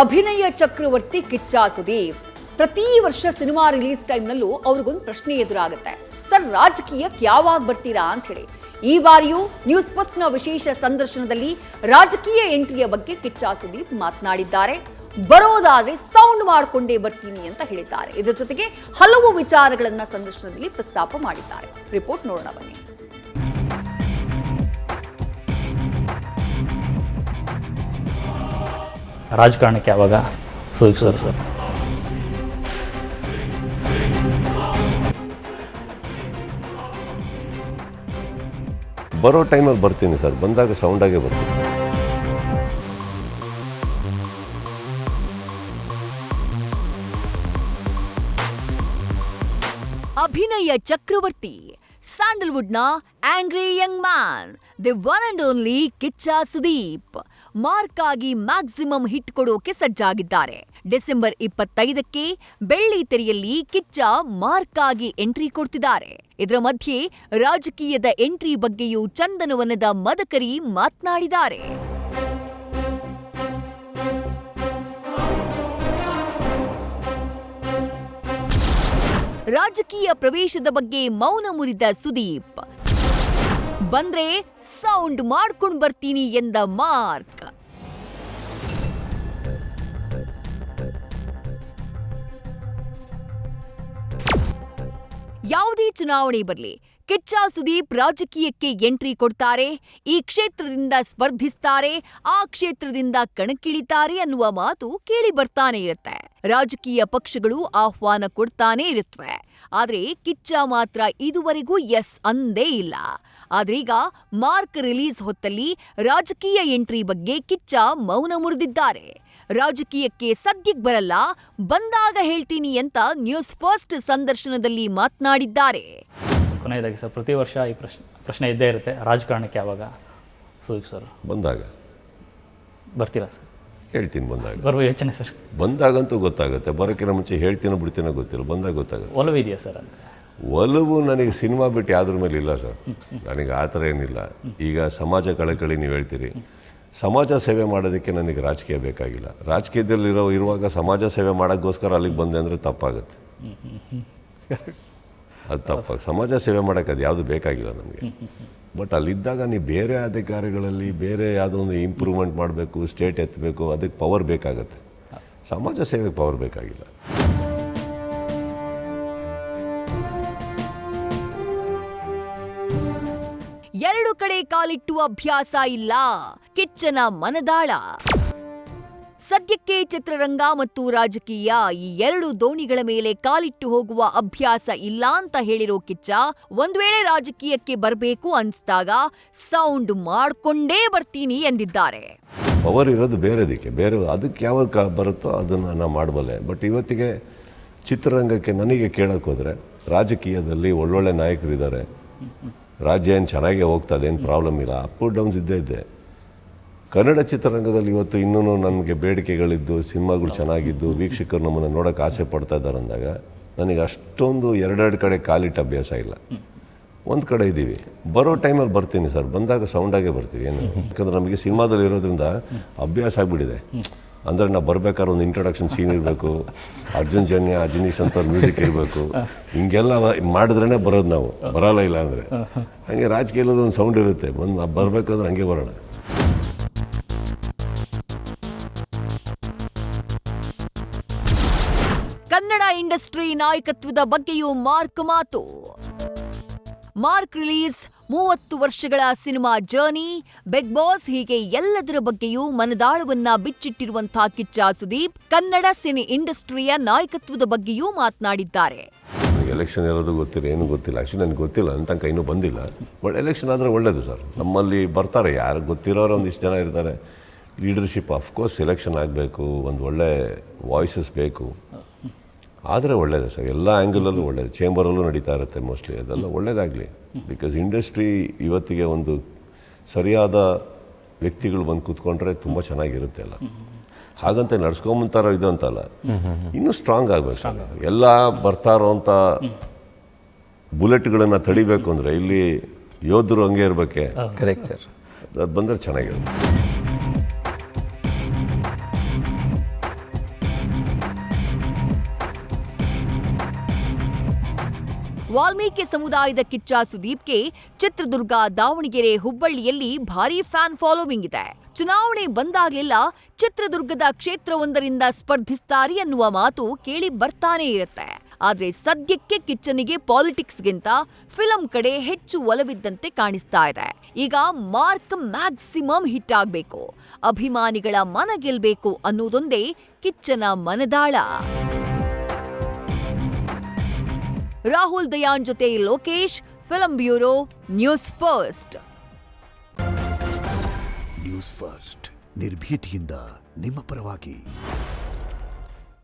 ಅಭಿನಯ ಚಕ್ರವರ್ತಿ ಕಿಚ್ಚ ಸುದೀಪ್ ಪ್ರತಿ ವರ್ಷ ಸಿನಿಮಾ ರಿಲೀಸ್ ಟೈಮ್ನಲ್ಲೂ ಅವ್ರಿಗೊಂದು ಪ್ರಶ್ನೆ ಎದುರಾಗುತ್ತೆ. ಸರ್, ರಾಜಕೀಯಕ್ಕೆ ಯಾವಾಗ ಬರ್ತೀರಾ ಅಂತ ಹೇಳಿ. ಈ ಬಾರಿಯೂ ನ್ಯೂಸ್ ಫಸ್ಟ್ನ ವಿಶೇಷ ಸಂದರ್ಶನದಲ್ಲಿ ರಾಜಕೀಯ ಎಂಟ್ರಿಯ ಬಗ್ಗೆ ಕಿಚ್ಚ ಸುದೀಪ್ ಮಾತನಾಡಿದ್ದಾರೆ. ಬರೋದಾದ್ರೆ ಸೌಂಡ್ ಮಾಡಿಕೊಂಡೇ ಬರ್ತೀನಿ ಅಂತ ಹೇಳಿದ್ದಾರೆ. ಇದರ ಜೊತೆಗೆ ಹಲವು ವಿಚಾರಗಳನ್ನ ಸಂದರ್ಶನದಲ್ಲಿ ಪ್ರಸ್ತಾಪ ಮಾಡಿದ್ದಾರೆ. ರಿಪೋರ್ಟ್ ನೋಡೋಣ ಬನ್ನಿ. ರಾಜಕಾರಣಕ್ಕೆ ಯಾವಾಗ ಸುದೀಪ್ ಸರ್? ಬರೋ ಟೈಮಲ್ಲಿ ಬರ್ತೀನಿ ಸರ್, ಬಂದಾಗ ಸೌಂಡಾಗೆ ಬರ್ತೀನಿ. ಅಭಿನಯ ಚಕ್ರವರ್ತಿ, ಸ್ಯಾಂಡಲ್ವುಡ್ನ angry young man, the one and only Kichcha Sudeep Mark ಆಗಿ ಮ್ಯಾಕ್ಸಿಮಮ್ ಹಿಟ್ ಕೊಡೋಕೆ ಸಜ್ಜಾಗಿದ್ದಾರೆ. ಡಿಸೆಂಬರ್ 25ಕ್ಕೆ ಬೆಳ್ಳಿ ತೆರೆಯಲ್ಲಿ ಕಿಚ್ಚ ಮಾರ್ಕ್ ಆಗಿ ಎಂಟ್ರಿ ಕೊಡ್ತಿದ್ದಾರೆ. ಇದರ ಮಧ್ಯೆ ರಾಜಕೀಯದ ಎಂಟ್ರಿ ಬಗ್ಗೆಯೂ ಚಂದನವನದ ಮದಕರಿ ಮಾತನಾಡಿದ್ದಾರೆ. ರಾಜಕೀಯ ಪ್ರವೇಶದ ಬಗ್ಗೆ ಮೌನ ಮುರಿದ ಸುದೀಪ್, ಬಂದ್ರೆ ಸೌಂಡ್ ಮಾಡ್ಕೊಂಡ್ ಬರ್ತೀನಿ ಎಂದ ಮಾರ್ಕ್. ಯಾವುದೇ ಚುನಾವಣೆ ಬರಲಿ, ಕಿಚ್ಚ ಸುದೀಪ್ ರಾಜಕೀಯಕ್ಕೆ ಎಂಟ್ರಿ ಕೊಡ್ತಾರೆ. ಈ ಕ್ಷೇತ್ರದಿಂದ ಸ್ಪರ್ಧಿಸ್ತಾರೆ, ಆ ಕ್ಷೇತ್ರದಿಂದ ಕಣಕ್ಕಿಳಿತಾರೆ ಅನ್ನುವ ಮಾತು ಕೇಳಿ ಬರ್ತಾನೆ ಇರುತ್ತೆ. ರಾಜಕೀಯ ಪಕ್ಷಗಳು ಆಹ್ವಾನ ಕೊಡ್ತಾನೆ ಇರುತ್ತವೆ. ಆದ್ರೆ ಕಿಚ್ಚ ಮಾತ್ರ ಇದುವರೆಗೂ ಎಸ್ ಅಂದೇ ಇಲ್ಲ. ಆದ್ರೀಗ ಮಾರ್ಕ್ ರಿಲೀಸ್ ಹೊತ್ತಲ್ಲಿ ರಾಜಕೀಯ ಎಂಟ್ರಿ ಬಗ್ಗೆ ಕಿಚ್ಚ ಮೌನ ಮುರಿದಿದ್ದಾರೆ. ರಾಜಕೀಯಕ್ಕೆ ಸದ್ಯಕ್ಕೆ ಬರಲ್ಲ, ಬಂದಾಗ ಹೇಳ್ತೀನಿ ಅಂತ ನ್ಯೂಸ್ ಫಸ್ಟ್ ಸಂದರ್ಶನದಲ್ಲಿ ಮಾತನಾಡಿದ್ದಾರೆ. ಕೊನೆಯದಾಗಿ ಸರ್, ಪ್ರತಿ ವರ್ಷ ಈ ಪ್ರಶ್ನೆ ಇದ್ದೇ ಇರುತ್ತೆ, ರಾಜಕಾರಣಕ್ಕೆ ಯಾವಾಗ ಸುದೀಪ್ ಸರ್? ಬಂದಾಗ ಬರ್ತೀರಾ ಸರ್? ಹೇಳ್ತೀನಿ ಬಂದಾಗ. ಬರುವ ಯೋಚನೆ ಸರ್? ಬಂದಾಗಂತೂ ಗೊತ್ತಾಗುತ್ತೆ. ಬರೋಕ್ಕಿಂತ ಮುಂಚೆ ಹೇಳ್ತೀನೋ ಬಿಡ್ತೀನೋ ಗೊತ್ತಿಲ್ಲ, ಬಂದಾಗ ಗೊತ್ತಾಗುತ್ತೆ. ಒಲವು ಇದೆಯಾ ಸರ್? ಅಂತ ಒಲವು ನನಗೆ ಸಿನಿಮಾ ಬಿಟ್ಟು ಯಾವ್ದ್ರ ಮೇಲೆ ಇಲ್ಲ ಸರ್. ನನಗೆ ಆ ಥರ ಏನಿಲ್ಲ. ಈಗ ಸಮಾಜ ಕಳಕಳಿ ನೀವು ಹೇಳ್ತೀರಿ, ಸಮಾಜ ಸೇವೆ ಮಾಡೋದಕ್ಕೆ ನನಗೆ ರಾಜಕೀಯ ಬೇಕಾಗಿಲ್ಲ. ರಾಜಕೀಯದಲ್ಲಿ ಇರುವಾಗ ಸಮಾಜ ಸೇವೆ ಮಾಡೋಕ್ಕೋಸ್ಕರ ಅಲ್ಲಿಗೆ ಬಂದೆ ಅಂದರೆ ತಪ್ಪಾಗುತ್ತೆ. ಅದು ತಪ್ಪಾಗ ಸಮಾಜ ಸೇವೆ ಮಾಡೋಕ್ಕೆ ಅದು ಯಾವುದು ಬೇಕಾಗಿಲ್ಲ ನಮಗೆ. ಬಟ್ ಅಲ್ಲಿದ್ದಾಗ ನೀವು ಬೇರೆ ಅಧಿಕಾರಿಗಳಲ್ಲಿ ಬೇರೆ ಯಾವುದೋ ಒಂದು ಇಂಪ್ರೂವ್ಮೆಂಟ್ ಮಾಡಬೇಕು, ಸ್ಟೇಟ್ ಎತ್ತಬೇಕು, ಅದಕ್ಕೆ ಪವರ್ ಬೇಕಾಗತ್ತೆ. ಸಮಾಜ ಸೇವೆಗೆ ಪವರ್ ಬೇಕಾಗಿಲ್ಲ. ಎರಡು ಕಡೆ ಕಾಲಿಟ್ಟು ಅಭ್ಯಾಸ ಇಲ್ಲ, ಕಿಚ್ಚನ ಮನದಾಳ. ಸದ್ಯಕ್ಕೆ ಚಿತ್ರರಂಗ ಮತ್ತು ರಾಜಕೀಯ ಈ ಎರಡು ದೋಣಿಗಳ ಮೇಲೆ ಕಾಲಿಟ್ಟು ಹೋಗುವ ಅಭ್ಯಾಸ ಇಲ್ಲ ಅಂತ ಹೇಳಿರೋ ಕಿಚ್ಚ, ಒಂದ್ ವೇಳೆ ರಾಜಕೀಯಕ್ಕೆ ಬರಬೇಕು ಅನ್ಸ್ದಾಗ ಸೌಂಡ್ ಮಾಡ್ಕೊಂಡೇ ಬರ್ತೀನಿ ಎಂದಿದ್ದಾರೆ. ಪವರ್ ಇರೋದು ಬೇರೆ ಅದಕ್ಕೆ ಯಾವಾಗ ಬರುತ್ತೋ ಅದನ್ನು ನಾನು ಮಾಡಬಲ್ಲೆ. ಬಟ್ ಇವತ್ತಿಗೆ ಚಿತ್ರರಂಗಕ್ಕೆ ನನಗೆ ಕೇಳಕ್ಕೆ ಹೋದರೆ, ರಾಜಕೀಯದಲ್ಲಿ ಒಳ್ಳೊಳ್ಳೆ ನಾಯಕರಿದ್ದಾರೆ, ರಾಜ್ಯ ಏನು ಚೆನ್ನಾಗೇ ಹೋಗ್ತದೆ, ಏನು ಪ್ರಾಬ್ಲಮ್ ಇಲ್ಲ. ಅಪ್ ಡೌನ್ಸ್ ಇದ್ದೇ. ಕನ್ನಡ ಚಿತ್ರರಂಗದಲ್ಲಿ ಇವತ್ತು ಇನ್ನೂ ನನಗೆ ಬೇಡಿಕೆಗಳಿದ್ದು, ಸಿನಿಮಾಗಳು ಚೆನ್ನಾಗಿದ್ದು, ವೀಕ್ಷಕರು ನಮ್ಮನ್ನು ನೋಡೋಕೆ ಆಸೆ ಪಡ್ತಾ ಇದ್ದಾರೆ ಅಂದಾಗ ನನಗೆ ಅಷ್ಟೊಂದು ಎರಡೆರಡು ಕಡೆ ಕಾಲಿಟ್ಟು ಅಭ್ಯಾಸ ಇಲ್ಲ. ಒಂದು ಕಡೆ ಇದ್ದೀವಿ, ಬರೋ ಟೈಮಲ್ಲಿ ಬರ್ತೀನಿ ಸರ್, ಬಂದಾಗ ಸೌಂಡಾಗೆ ಬರ್ತೀವಿ. ಏನು ಯಾಕಂದ್ರೆ ನಮಗೆ ಸಿನಿಮಾದಲ್ಲಿ ಇರೋದ್ರಿಂದ ಅಭ್ಯಾಸ ಆಗಿಬಿಟ್ಟಿದೆ. ಅಂದರೆ ನಾವು ಬರ್ಬೇಕಾದ್ರೆ ಒಂದು ಇಂಟ್ರೊಡಕ್ಷನ್ ಸೀನ್ ಇರಬೇಕು, ಅರ್ಜುನ್ ಜನ್ಯ, ಅಜನೀಶ್ ಅಂತ ಮ್ಯೂಸಿಕ್ ಇರಬೇಕು. ಹಿಂಗೆಲ್ಲ ಮಾಡಿದ್ರೇ ಬರೋದು ನಾವು, ಬರಲ್ಲ ಇಲ್ಲ ಅಂದರೆ. ಹಾಗೆ ರಾಜಕೀಯದಲ್ಲಿ ಒಂದು ಸೌಂಡ್ ಇರುತ್ತೆ, ಬಂದು ಬರಬೇಕಾದ್ರೆ ಹಂಗೆ ಬರೋಣ. ಕನ್ನಡ ಇಂಡಸ್ಟ್ರಿ ನಾಯಕತ್ವದ ಬಗ್ಗೆಯೂ ಮಾರ್ಕ್ ಮಾತು. ಮಾರ್ಕ್ ರಿಲೀಸ್, 30 ವರ್ಷಗಳ ಸಿನಿಮಾ ಜರ್ನಿ, ಬಿಗ್ ಬಾಸ್, ಹೀಗೆ ಎಲ್ಲದರ ಬಗ್ಗೆಯೂ ಮನದಾಳವನ್ನ ಬಿಚ್ಚಿಟ್ಟಿರುವಂತಹ ಕಿಚ್ಚ ಸುದೀಪ್ ಕನ್ನಡ ಸಿನಿ ಇಂಡಸ್ಟ್ರಿಯ ನಾಯಕತ್ವದ ಬಗ್ಗೆಯೂ ಮಾತನಾಡಿದ್ದಾರೆ. ಎಲೆಕ್ಷನ್ ಇರೋದು ಗೊತ್ತಿಲ್ಲ, ಏನೂ ಗೊತ್ತಿಲ್ಲ. ಆ್ಯಕ್ಚುಲಿ ನನಗೆ ಗೊತ್ತಿಲ್ಲ, ನನ್ನ ತನಕ ಇನ್ನೂ ಬಂದಿಲ್ಲ. ಬಟ್ ಎಲೆಕ್ಷನ್ ಆದರೆ ಒಳ್ಳೆಯದು ಸರ್. ನಮ್ಮಲ್ಲಿ ಬರ್ತಾರೆ, ಯಾರು ಗೊತ್ತಿರೋರು ಒಂದಿಷ್ಟು ಜನ ಇರ್ತಾರೆ. ಲೀಡರ್ಶಿಪ್ ಅಫ್ಕೋರ್ಸ್ ಎಲೆಕ್ಷನ್ ಆಗಬೇಕು, ಒಂದು ಒಳ್ಳೆ ವಾಯ್ಸಸ್ ಬೇಕು, ಆದರೆ ಒಳ್ಳೆಯದು ಸರ್. ಎಲ್ಲ ಆ್ಯಂಗಲಲ್ಲೂ ಒಳ್ಳೆಯದು. ಚೇಂಬರಲ್ಲೂ ನಡೀತಾ ಇರುತ್ತೆ ಮೋಸ್ಟ್ಲಿ. ಅದೆಲ್ಲ ಒಳ್ಳೆಯದಾಗಲಿ. ಬಿಕಾಸ್ ಇಂಡಸ್ಟ್ರಿ ಇವತ್ತಿಗೆ ಒಂದು ಸರಿಯಾದ ವ್ಯಕ್ತಿಗಳು ಬಂದು ಕೂತ್ಕೊಂಡ್ರೆ ತುಂಬ ಚೆನ್ನಾಗಿರುತ್ತೆ ಅಲ್ಲ. ಹಾಗಂತ ನಡ್ಸ್ಕೊಂಬಂತಾರೋ ಇದು ಅಂತಲ್ಲ, ಇನ್ನೂ ಸ್ಟ್ರಾಂಗ್ ಆಗಬೇಕು ಸರ್. ಎಲ್ಲ ಬರ್ತಾರೋ ಅಂತ ಬುಲೆಟ್ಗಳನ್ನು ತಡಿಬೇಕು ಅಂದರೆ ಇಲ್ಲಿ ಯೋಧರು ಹಂಗೆ ಇರಬೇಕೆ. Correct sir. ಅದು ಬಂದರೆ ಚೆನ್ನಾಗಿರುತ್ತೆ. ವಾಲ್ಮೀಕಿ ಸಮುದಾಯದ ಕಿಚ್ಚ ಸುದೀಪ್ಗೆ ಚಿತ್ರದುರ್ಗ, ದಾವಣಗೆರೆ, ಹುಬ್ಬಳ್ಳಿಯಲ್ಲಿ ಭಾರೀ ಫ್ಯಾನ್ ಫಾಲೋವಿಂಗ್ ಇದೆ. ಚುನಾವಣೆ ಬಂದಾಗ್ಲೆಲ್ಲ ಚಿತ್ರದುರ್ಗದ ಕ್ಷೇತ್ರವೊಂದರಿಂದ ಸ್ಪರ್ಧಿಸ್ತಾರೆ ಅನ್ನುವ ಮಾತು ಕೇಳಿ ಬರ್ತಾನೆ ಇರುತ್ತೆ. ಆದ್ರೆ ಸದ್ಯಕ್ಕೆ ಕಿಚ್ಚನಿಗೆ ಪಾಲಿಟಿಕ್ಸ್ಗಿಂತ ಫಿಲಂ ಕಡೆ ಹೆಚ್ಚು ಒಲವಿದ್ದಂತೆ ಕಾಣಿಸ್ತಾ ಇದೆ. ಈಗ ಮಾರ್ಕ್ ಮ್ಯಾಕ್ಸಿಮಮ್ ಹಿಟ್ ಆಗ್ಬೇಕು, ಅಭಿಮಾನಿಗಳ ಮನ ಗೆಲ್ಬೇಕು ಅನ್ನೋದೊಂದೇ ಕಿಚ್ಚನ ಮನದಾಳ. ರಾಹುಲ್ ದಯಾನ್ ಜೊತೆ Lokesh, film bureau, news first. News first ನಿರ್ಭೀತಿಯಿಂದ ನಿಮ್ಮ ಪರವಾಗಿ.